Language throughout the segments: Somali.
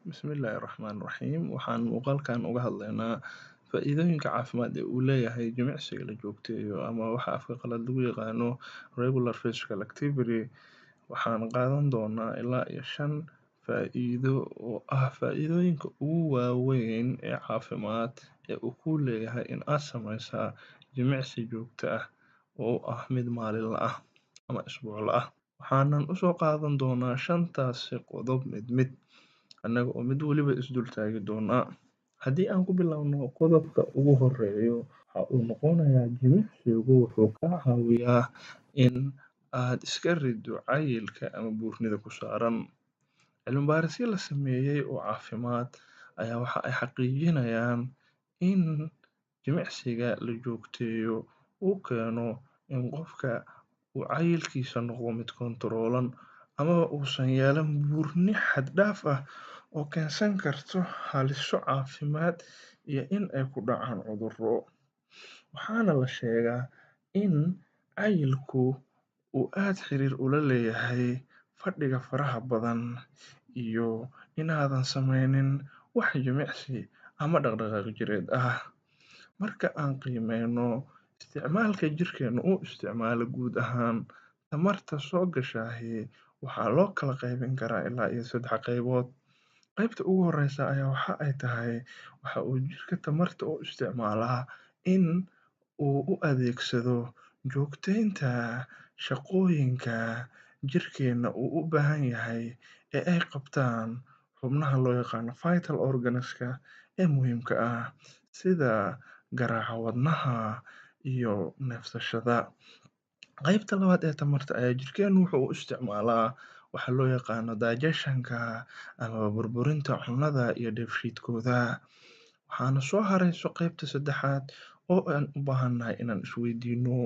Bismillaahi Raxmaani Raxiim. Waxaan muuqaalkan uga hadlaynaa faa'iidooyinka caafimaad ee uu leeyahay jimicsiga la joogteeyo ama waxa afka qalaad lagu yaqaano regular physical activity. Waxaan qaadan doonaa ilaa iyo 5 faa'iido oo ah faa'iidooyinka ugu waaweyn ee caafimaad ee uu ku leeyahay in aad sameysaa jimicsi joogto ah oo ah mid maalinle ah ama usbuucle ah. Waxaanan usoo qaadan doonaa 5taasi qodob mid mid, annaga oo mid waliba isdul taagi doona. Haddii aan ku bilowno qodobka ugu horeeyo, waxa uu noqonayaa jimicsigu wuxuu kaa caawiyaa in aad iska riddo cayilka ama buurnida ku saaran. Cilmi baarisyo la sameeyay oo caafimaad ayaa waxa ay xaqiijinayaan in jimicsiga la joogteeyo uu keeno in qofka uu cayilkiisa noqdo mid kontorolan amaba uusan yeelan buurni xad dhaaf ah oo keensan karto haliso caafimaad iyo in ay ku dhacaan cudurro. Waxaana la sheegaa in cayilku uu aad xiriir ula leeyahay fadhiga faraha badan iyo inaadan sameynin wax jimicsi ama dhaqdhaqaaq jireed ah. Marka aan qiimeyno isticmaalka jirkeenu u isticmaalo guud ahaan, tamarta soo gashahi waxaa loo kala qaybin karaa ilaa iyo 3 qaybood. Qaybta ugu horeysa ayaa waxa ay tahay waxa uu jirka tamarta u isticmaalaa in uu u adeegsado joogteynta shaqooyinka jirkeena uu u baahan yahay ee ay qabtaan xubnaha loo yaqaano vital organska ee muhiimka ah sida garaaca wadnaha iyo neefsashada. Qaybta labaad ee tamarta ayaa jirkeenu wuxuu u isticmaalaa waxa loo yaqaano digestion-ka ama burburinta cunnada iyo dheefshiidkooda. Waxaana soo harayso qaybta saddexaad oo aan u baahannahay inaan isweydiino.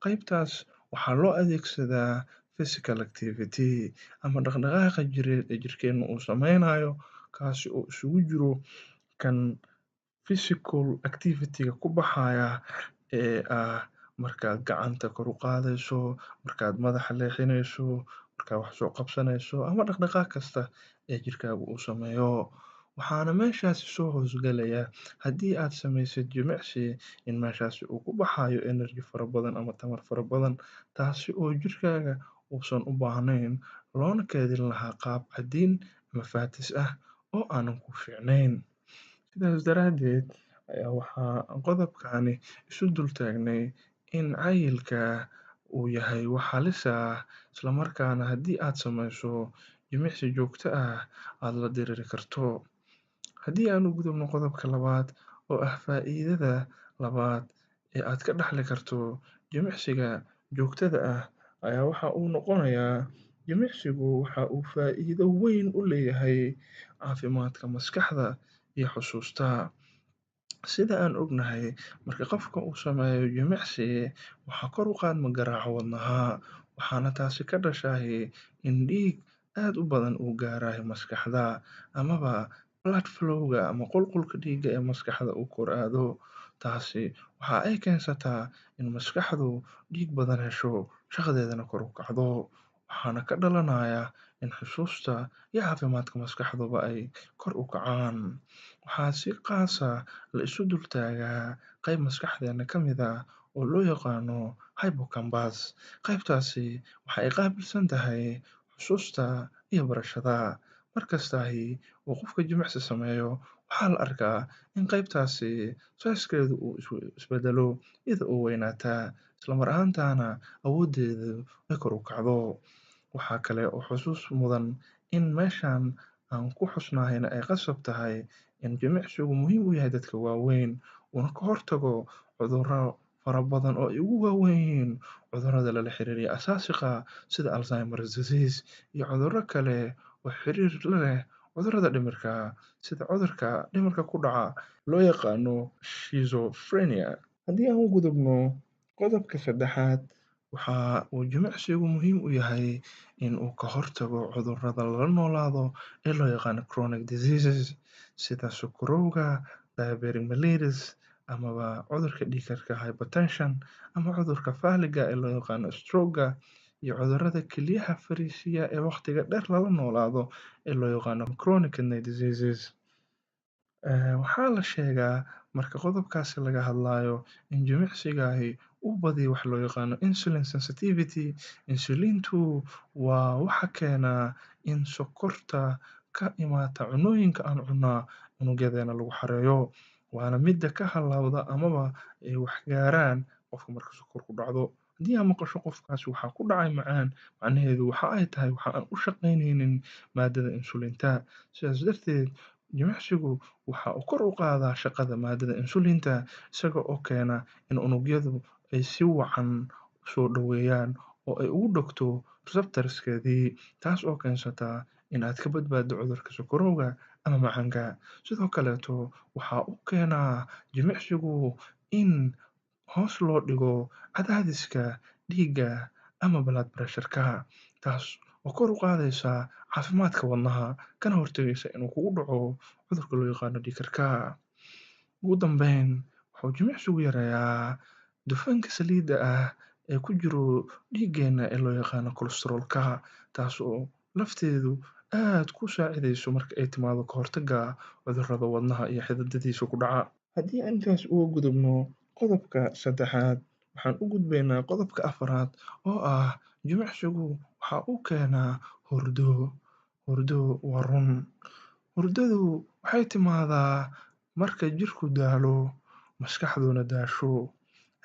Qaybtaas waxaa loo adeegsadaa physical activity ama dhaqdhaqaaqa jireed ee jirkeenu uu sameynayo, kaasi oo isugu jiro kan physical activity-ga ku baxaya ee ah markaad gacanta kor u qaadayso, markaad madaxa leexinayso, markaad wax soo qabsanayso ama dhaqdhaqaaq kasta ee jirkaagu uu sameeyo. Waxaana meeshaasi soo hoosgelaya haddii aad sameysid jimicsi in meeshaasi uu ku baxayo energy fara badan ama tamar fara badan, taasi oo jirkaaga uusan u baahnayn loona keedin lahaa qaab cadiin ama faatis ah oo aanan ku fiicnayn. Sidaas daraaddeed ayaa waxaa qodobkani isu dul taagnay in cayilka uu yahay wax halis ah, isla markaana haddii aad sameyso jimicsi joogto ah aad la diriri karto. Haddii aan u gudubno qodobka labaad oo ah faa'iidada labaad ee aad ka dhaxli karto jimicsiga joogtada ah ayaa waxa uu noqonayaa jimicsigu waxa uu faa'iido weyn u leeyahay caafimaadka maskaxda iyo xusuusta. Sida aan ognahay, marka qofka uu sameeyo jimicsi, waxaa kor u qaadma garaaca wadnaha, waxaana taasi ka dhashay in dhiig aad u badan uu gaarayo maskaxda amaba blood flow-ga ama qulqulka dhiigga ee maskaxda uu kordho. Taasi waxa ay keensataa in maskaxdu dhiig badan hesho, shaqadeedana kor u kacdo. Waxaana ka dhalanaya in xusuusta iyo caafimaadka maskaxduba ay kor u kacaan. Waxaa si qaas ah la isu dul taagaa qayb maskaxdeena ka mid ah oo loo yaqaano hippocampus. Qaybtaasi waxa ay qaabilsan tahay xusuusta iyo barashada. Markastahi uu qofka jimicsi sameeyo, waxaa la arkaa in qaybtaasi size-keedu uu isbedelo iyada oo weynaata, isla mar ahaantaana awooddeedu ay kor u kacdo. Waxaa kale oo xusuus mudan in meeshan aan ku xusnaayna ay qasab tahay in jimicsigu muhiim u yahay dadka waaweyn, uuna ka hortago cudurro fara badan oo ay ugu waaweyn yihiin cudurrada lala xiriiriyo asaasiga sida Alzheimer's disease iyo cudurro kale oo xiriir la leh cudurrada dhimirka sida cudurka dhimirka ku dhaca loo yaqaano schizophrenia. Haddii aan u gudubno qodobka saddexaad, waxa uu jimicsigu muhiim u yahay in uu ka hortago cudurrada lala noolaado ee loo yaqaano chronic diseases sida sonkorowga, diabetic mellitus amaba cudurka dhiig karka hypertension ama cudurka faliga ee loo yaqaano stroke-ga iyo cudurrada kelyaha fariisiya ee waqtiga dheer lala noolaado ee loo yaqaano chronic kidney diseases. Waxaa la sheegaa marka qodobkaasi laga hadlayo in jimicsigaahi uu badiyo waxa loo yaqaano insulin sensitivity. Insulintu waa waxa keena in sokorta ka imaata cunnooyinka aan cunnaa unugyadeena lagu xareeyo, waana midda ka hallowda amaba ay wax gaaraan qofka marka sokor ku dhacdo. Haddii aad maqasho qofkaasi waxaa ku dhacay macaan, macnaheedu waxa ay tahay waxa aan u shaqaynaynin maaddada insulinta. Sidaas darteed, jimicsigu waxa uu kor u qaadaa shaqada maaddada insulinta, isaga oo keena in unugyadu ay si wacan u soo dhoweeyaan oo ay ugu dhegto receptors-keedii, taas oo keensata in aad ka badbaaddo cudurka sokorowga ama macaanka. Sidoo kaleeto, waxa uu keenaa jimicsigu in hoos loo dhigo cadaadiska dhiigga ama blood pressure-ka, taas oo kor u qaadaysa caafimaadka wadnaha, kana hortagaysa inuu kugu dhaco cudurka loo yaqaano dhiig karka. Ugu dambeyn, wuxuu jimicsigu yareeyaa dufanka saliidda ah ee ku jiro dhiiggeena ee loo yaqaano kolestaroolka, taas oo lafteedu aad ku saacidayso marka ay timaado ka hortagga cudurrada wadnaha iyo xididadiisa ku dhaca. Haddii aan intaas uga gudubno qodobka saddexaad, waxaan u gudbaynaa qodobka afaraad oo ah jimicsigu waxa uu keenaa hurdo. Hurdo waa run. Hurdadu waxay timaadaa marka jirku daalo, maskaxduna daasho.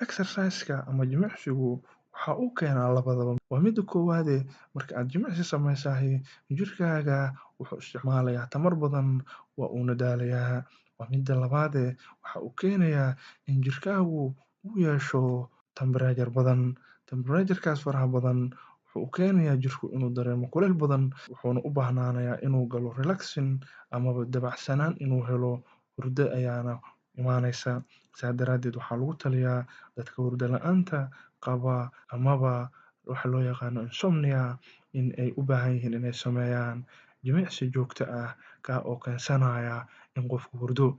Exercise-ka ama jimicsigu waxa uu keenaa labadaba. Waa midda koowaade, marka aad jimicsi samaysahay, jirkaaga wuxuu isticmaalayaa tamar badan, waa uuna daalayaa. Waa midda labaade, waxa uu keenayaa in jirkaagu uu yeesho temperature badan. Temperature-kaas faraha badan wuxuu u keenayaa jirku inuu dareemo kuleyl badan, wuxuuna u baahnaanayaa inuu galo relaxing amaba dabacsanaan inuu helo. Hurdo ayaana imaanaysa. Saa daraaddeed, waxaa lagu taliyaa dadka hurdo la'aanta qaba amaba waxa loo yaqaano insomnia in ay u baahan yihiin inay sameeyaan jimicsi joogto ah, kaa oo keensanaya in qofku hurdo.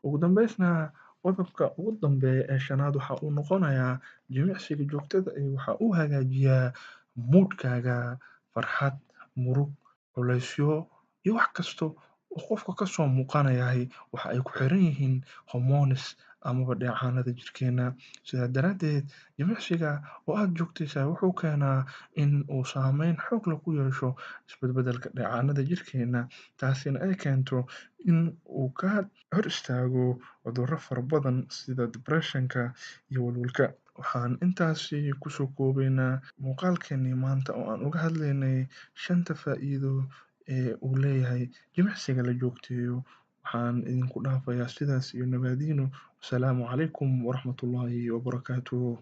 Ugu dambeysna, qodobka ugu dambeeya ee shanaad waxa uu noqonayaa jimicsiga joogtada ah waxa uu hagaajiyaa mood-kaaga, farxad, murug, culeysyo iyo wax kasto oo qofka ka soo muuqanayahay waxa ay ku xiran yihiin hormones amaba dheecaanada jirkeena. Sidaa daraaddeed, jimicsiga oo aad joogtaysaa wuxuu keenaa in uu saameyn xoog leh ku yeesho isbedbedelka dheecaanada jirkeena, taasina ay keento in uu ka hor istaago cudurro fara badan sida depression-ka iyo walwalka. Waxaan intaasi kusoo koobaynaa muuqaalkeennii maanta oo aan uga hadlaynay shanta faa'iido ee uu leeyahay jimicsiga la joogteeyo. Waxaan idinku dhaafayaa sidaas iyo nabadiino. Wasalaamu calaykum waraxmatullaahi wabarakaatuh.